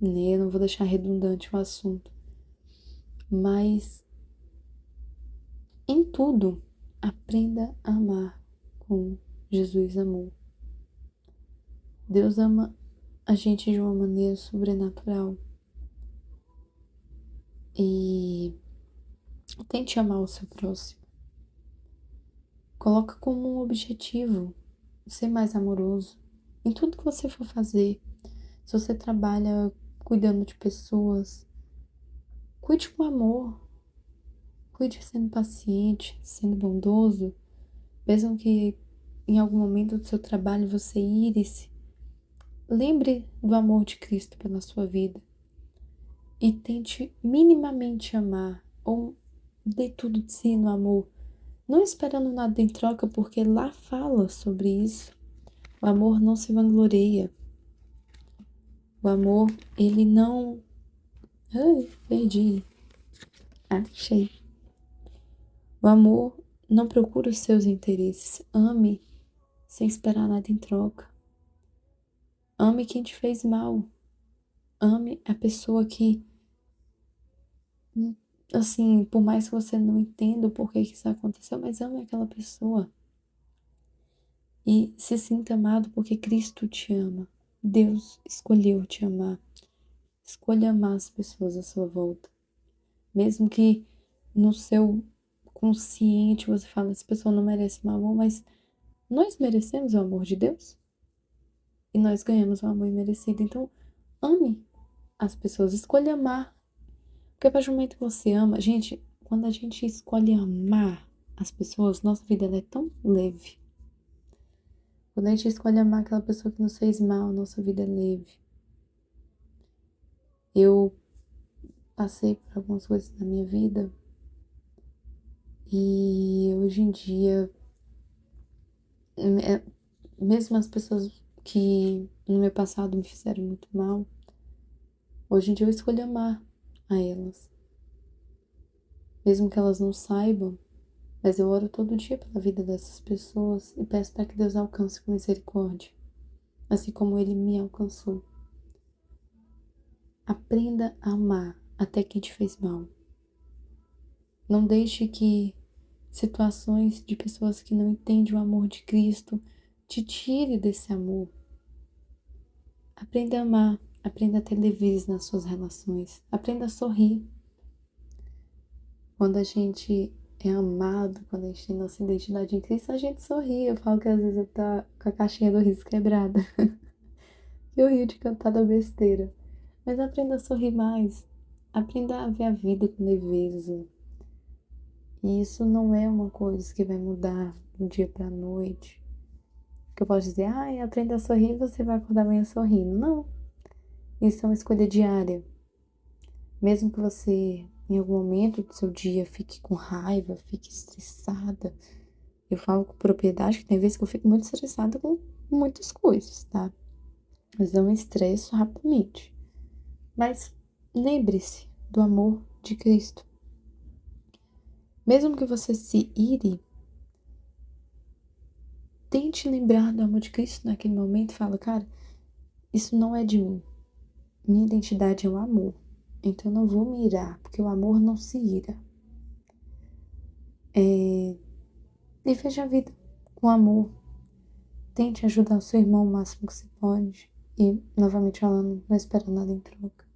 né? Eu não vou deixar redundante o assunto, mas em tudo, aprenda a amar como Jesus amou. Deus ama a gente de uma maneira sobrenatural. E tente amar o seu próximo. Coloca como um objetivo ser mais amoroso em tudo que você for fazer. Se você trabalha cuidando de pessoas, cuide com amor. Cuide sendo paciente, sendo bondoso, mesmo que em algum momento do seu trabalho você ire-se. Lembre do amor de Cristo pela sua vida e tente minimamente amar ou dê tudo de si no amor, não esperando nada em troca, porque lá fala sobre isso. O amor não se vangloria. O amor, ele não... Ai, perdi. Achei. O amor não procura os seus interesses. Ame sem esperar nada em troca. Ame quem te fez mal. Ame a pessoa que, assim, por mais que você não entenda o porquê que isso aconteceu, mas ame aquela pessoa. E se sinta amado porque Cristo te ama. Deus escolheu te amar. Escolha amar as pessoas à sua volta. Mesmo que no seu consciente você fala, essa pessoa não merece meu amor, mas nós merecemos o amor de Deus e nós ganhamos o amor imerecido. Então, ame as pessoas, escolha amar. Porque a partir do momento que você ama, gente, quando a gente escolhe amar as pessoas, nossa vida ela é tão leve. Quando a gente escolhe amar aquela pessoa que nos fez mal, nossa vida é leve. Eu passei por algumas coisas na minha vida e hoje em dia, mesmo as pessoas que no meu passado me fizeram muito mal, hoje em dia eu escolho amar a elas. Mesmo que elas não saibam, mas eu oro todo dia pela vida dessas pessoas e peço para que Deus alcance com misericórdia, assim como Ele me alcançou. Aprenda a amar até quem te fez mal. Não deixe que situações de pessoas que não entendem o amor de Cristo te tire desse amor. Aprenda a amar, aprenda a ter leveza nas suas relações, aprenda a sorrir. Quando a gente é amado, quando a gente tem nossa identidade em Cristo, a gente sorri. Eu falo que às vezes eu tô com a caixinha do riso quebrada. Eu rio de cantar da besteira. Mas aprenda a sorrir mais. Aprenda a ver a vida com leveza. E isso não é uma coisa que vai mudar do dia pra noite. Que eu posso dizer, aprenda a sorrir e você vai acordar amanhã sorrindo. Não. Isso é uma escolha diária. Mesmo que você, em algum momento do seu dia, fique com raiva, fique estressada. Eu falo com propriedade que tem vezes que eu fico muito estressada com muitas coisas, tá? Mas eu me estresso rapidamente. Mas lembre-se do amor de Cristo. Mesmo que você se ire, tente lembrar do amor de Cristo naquele momento e fala, cara, isso não é de mim. Minha identidade é o amor. Então eu não vou me irar, porque o amor não se ira. E veja a vida com amor. Tente ajudar o seu irmão o máximo que você pode. E, novamente falando, não espera nada em troca.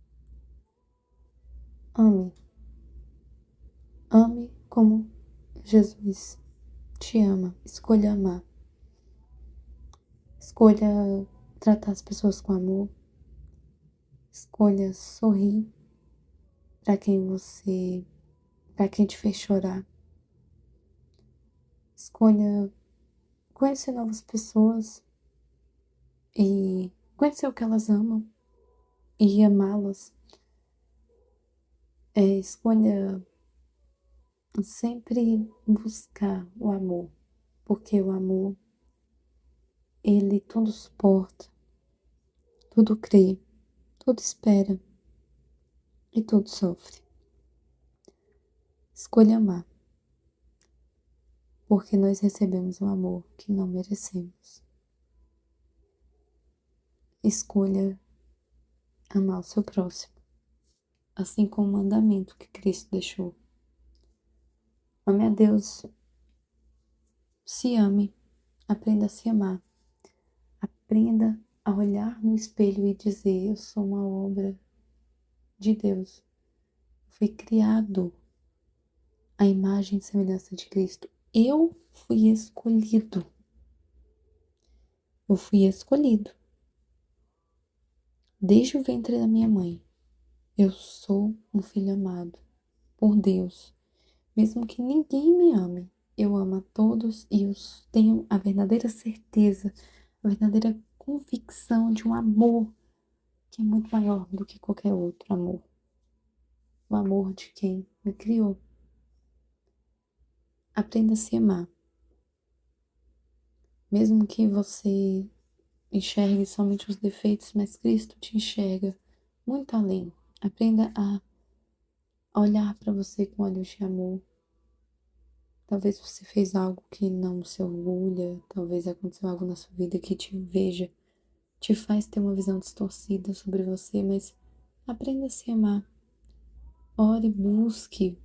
Ame. Ame como Jesus te ama. Escolha amar. Escolha tratar as pessoas com amor. Escolha sorrir para quem te fez chorar. Escolha conhecer novas pessoas e conhecer o que elas amam e amá-las. Escolha sempre buscar o amor, porque o amor, ele tudo suporta, tudo crê, tudo espera e tudo sofre. Escolha amar, porque nós recebemos um amor que não merecemos. Escolha amar o seu próximo, assim como o mandamento que Cristo deixou. Ame a Deus, se ame, aprenda a se amar, aprenda a olhar no espelho e dizer: eu sou uma obra de Deus. Fui criado à imagem e semelhança de Cristo. Eu fui escolhido. Eu fui escolhido. Desde o ventre da minha mãe, eu sou um filho amado por Deus. Mesmo que ninguém me ame, eu amo a todos e eu tenho a verdadeira certeza, a verdadeira convicção de um amor que é muito maior do que qualquer outro amor. O amor de quem me criou. Aprenda a se amar. Mesmo que você enxergue somente os defeitos, mas Cristo te enxerga muito além. Aprenda a olhar para você com olhos de amor. Talvez você fez algo que não se orgulha, talvez aconteceu algo na sua vida que te veja, te faz ter uma visão distorcida sobre você, mas aprenda a se amar. Ore, busque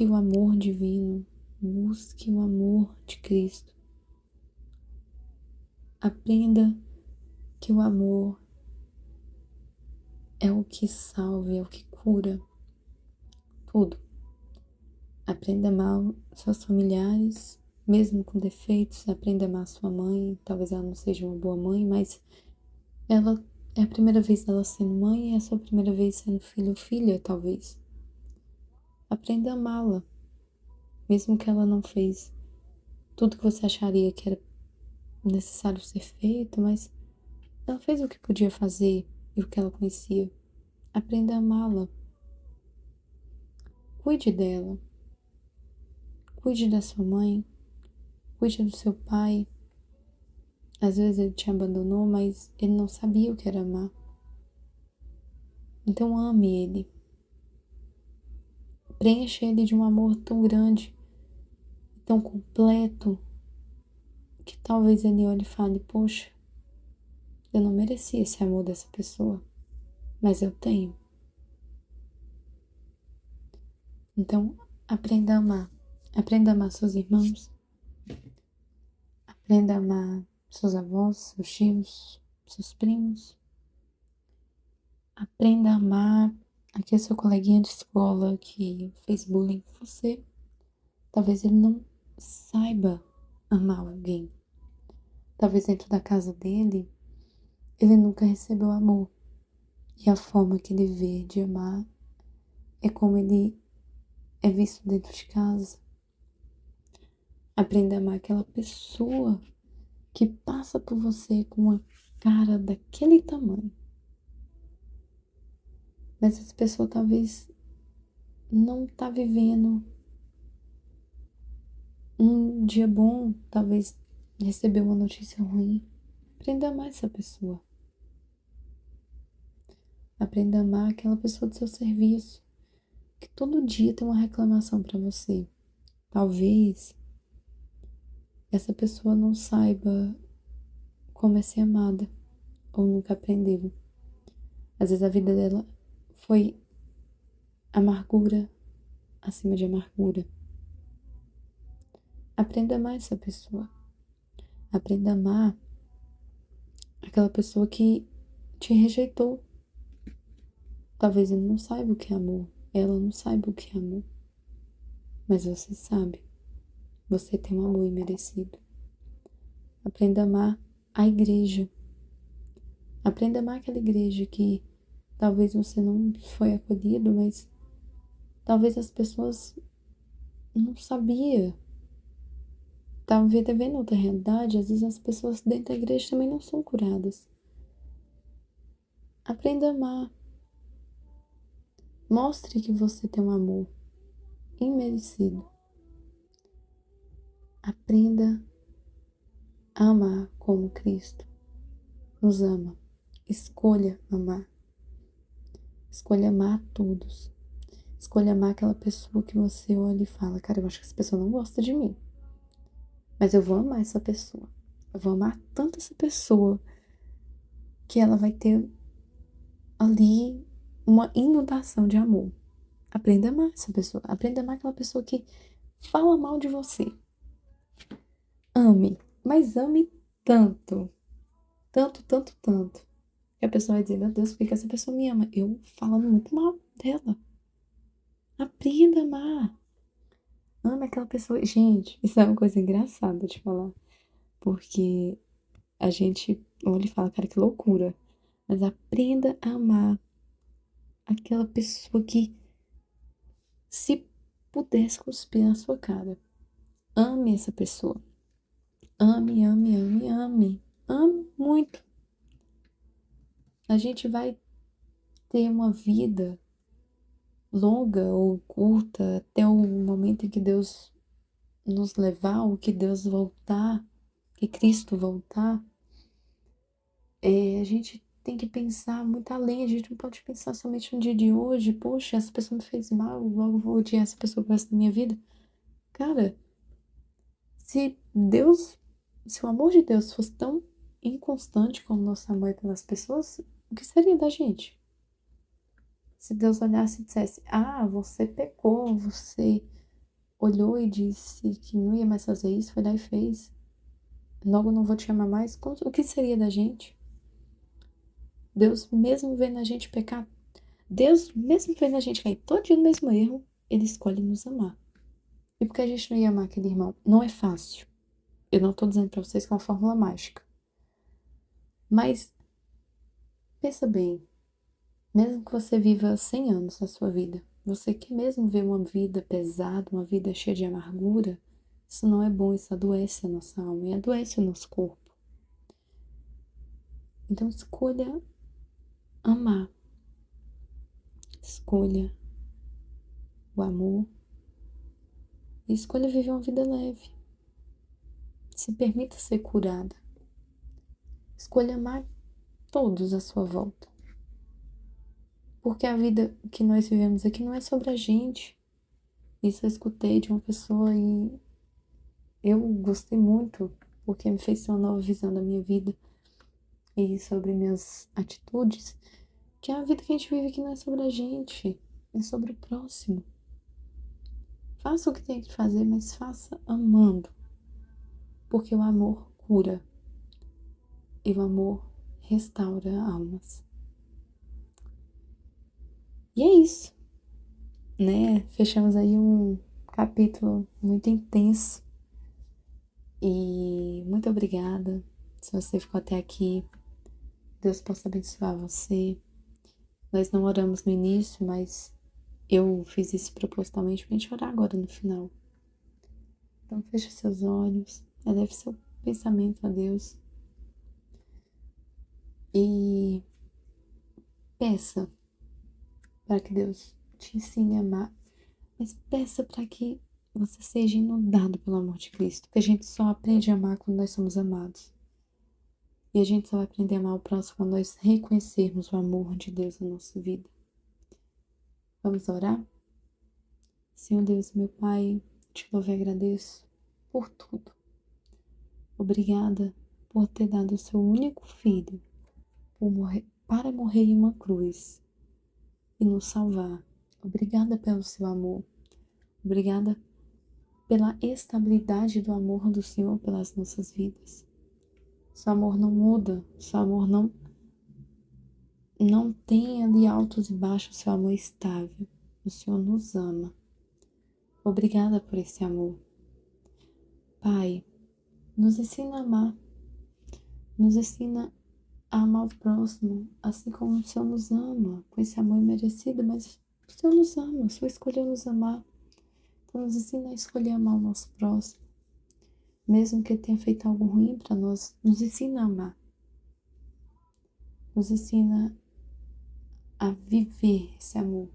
o amor divino, busque o amor de Cristo. Aprenda que o amor é o que salva, é o que cura tudo. Aprenda a amar seus familiares, mesmo com defeitos. Aprenda a amar sua mãe. Talvez ela não seja uma boa mãe, mas ela é a primeira vez dela sendo mãe e é a sua primeira vez sendo filho ou filha, talvez. Aprenda a amá-la, mesmo que ela não fez tudo que você acharia que era necessário ser feito, mas ela fez o que podia fazer e o que ela conhecia. Aprenda a amá-la. Cuide dela. Cuide da sua mãe. Cuide do seu pai. Às vezes ele te abandonou, mas ele não sabia o que era amar. Então ame ele. Preencha ele de um amor tão grande, tão completo, que talvez ele olhe e fale: poxa, eu não merecia esse amor dessa pessoa, mas eu tenho. Então, aprenda a amar. Aprenda a amar seus irmãos. Aprenda a amar seus avós, seus tios, seus primos. Aprenda a amar aquele seu coleguinha de escola que fez bullying com você. Talvez ele não saiba amar alguém. Talvez dentro da casa dele, ele nunca recebeu amor. E a forma que ele vê de amar é como ele é visto dentro de casa. Aprenda a amar aquela pessoa que passa por você com uma cara daquele tamanho. Mas essa pessoa talvez não está vivendo um dia bom, talvez recebeu uma notícia ruim. Aprenda a amar essa pessoa. Aprenda a amar aquela pessoa do seu serviço, que todo dia tem uma reclamação para você. Talvez essa pessoa não saiba como é ser amada, ou nunca aprendeu. Às vezes a vida dela foi amargura acima de amargura. Aprenda a amar essa pessoa. Aprenda a amar aquela pessoa que te rejeitou. Talvez ele não saiba o que é amor, ela não saiba o que é amor, mas você sabe. Você tem um amor imerecido. Aprenda a amar a igreja. Aprenda a amar aquela igreja que talvez você não foi acolhido, mas talvez as pessoas não sabiam. Talvez vivendo outra realidade, às vezes as pessoas dentro da igreja também não são curadas. Aprenda a amar. Mostre que você tem um amor imerecido. Aprenda a amar como Cristo nos ama. Escolha amar. Escolha amar a todos. Escolha amar aquela pessoa que você olha e fala: cara, eu acho que essa pessoa não gosta de mim, mas eu vou amar essa pessoa. Eu vou amar tanto essa pessoa que ela vai ter ali uma inundação de amor. Aprenda a amar essa pessoa. Aprenda a amar aquela pessoa que fala mal de você. Ame, mas ame tanto, tanto, tanto, tanto, que a pessoa vai dizer: meu Deus, por que essa pessoa me ama? Eu falando muito mal dela. Aprenda a amar. Ame aquela pessoa. Gente, isso é uma coisa engraçada de falar. Porque a gente olha e fala: cara, que loucura. Mas aprenda a amar aquela pessoa que, se pudesse cuspir na sua cara, ame essa pessoa. Ame, ame, ame, ame. Ame muito. A gente vai ter uma vida longa ou curta até o momento em que Deus nos levar, ou que Deus voltar, que Cristo voltar. A gente tem que pensar muito além. A gente não pode pensar somente no dia de hoje. Poxa, essa pessoa me fez mal, logo vou odiar essa pessoa pro resto da minha vida. Cara, se Deus, se o amor de Deus fosse tão inconstante como nosso amor pelas pessoas, o que seria da gente? Se Deus olhasse e dissesse: ah, você pecou, você olhou e disse que não ia mais fazer isso, foi lá e fez. logo não vou te amar mais. O que seria da gente? Deus, mesmo vendo a gente pecar, Deus, mesmo vendo a gente cair todo dia no mesmo erro, Ele escolhe nos amar. E por que a gente não ia amar aquele irmão? Não é fácil. Eu não tô dizendo pra vocês que é uma fórmula mágica. Mas, pensa bem, mesmo que você viva 100 anos na sua vida, você quer mesmo ver uma vida pesada, uma vida cheia de amargura? Isso não é bom, isso adoece a nossa alma e adoece o nosso corpo. Então escolha amar. Escolha o amor. E escolha viver uma vida leve. Se permita ser curada. Escolha amar todos à sua volta. Porque a vida que nós vivemos aqui não é sobre a gente. Isso eu escutei de uma pessoa e eu gostei muito, porque me fez ter uma nova visão da minha vida e sobre minhas atitudes, que a vida que a gente vive aqui não é sobre a gente, é sobre o próximo. Faça o que tem que fazer, mas faça amando, porque o amor cura e o amor restaura almas. E é isso, né? Fechamos aí um capítulo muito intenso e muito obrigada se você ficou até aqui. Deus possa abençoar você. Nós não oramos no início, mas eu fiz isso propositalmente pra gente orar agora no final. Então feche seus olhos, eleve seu pensamento a Deus e peça para que Deus te ensine a amar, mas peça para que você seja inundado pelo amor de Cristo, porque a gente só aprende a amar quando nós somos amados. E a gente só vai aprender a amar o próximo quando nós reconhecermos o amor de Deus na nossa vida. Vamos orar? Senhor Deus, meu Pai, te louvo e agradeço por tudo. Obrigada por ter dado o seu único filho para morrer em uma cruz e nos salvar. Obrigada pelo seu amor. Obrigada pela estabilidade do amor do Senhor pelas nossas vidas. Seu amor não muda, seu amor não tem ali altos e baixos, seu amor é estável. O Senhor nos ama. Obrigada por esse amor. Pai, nos ensina a amar. Nos ensina a amar o próximo, assim como o Senhor nos ama, com esse amor imerecido, mas o Senhor nos ama, o Senhor escolheu nos amar. Então nos ensina a escolher amar o nosso próximo. Mesmo que ele tenha feito algo ruim para nós, nos ensina a amar. Nos ensina a viver esse amor.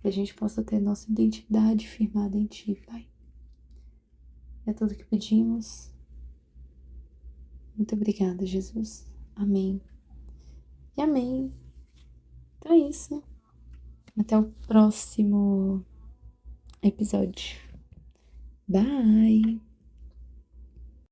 Que a gente possa ter nossa identidade firmada em Ti, Pai. É tudo que pedimos. Muito obrigada, Jesus. Amém. E amém. Então é isso. Até o próximo episódio. Bye!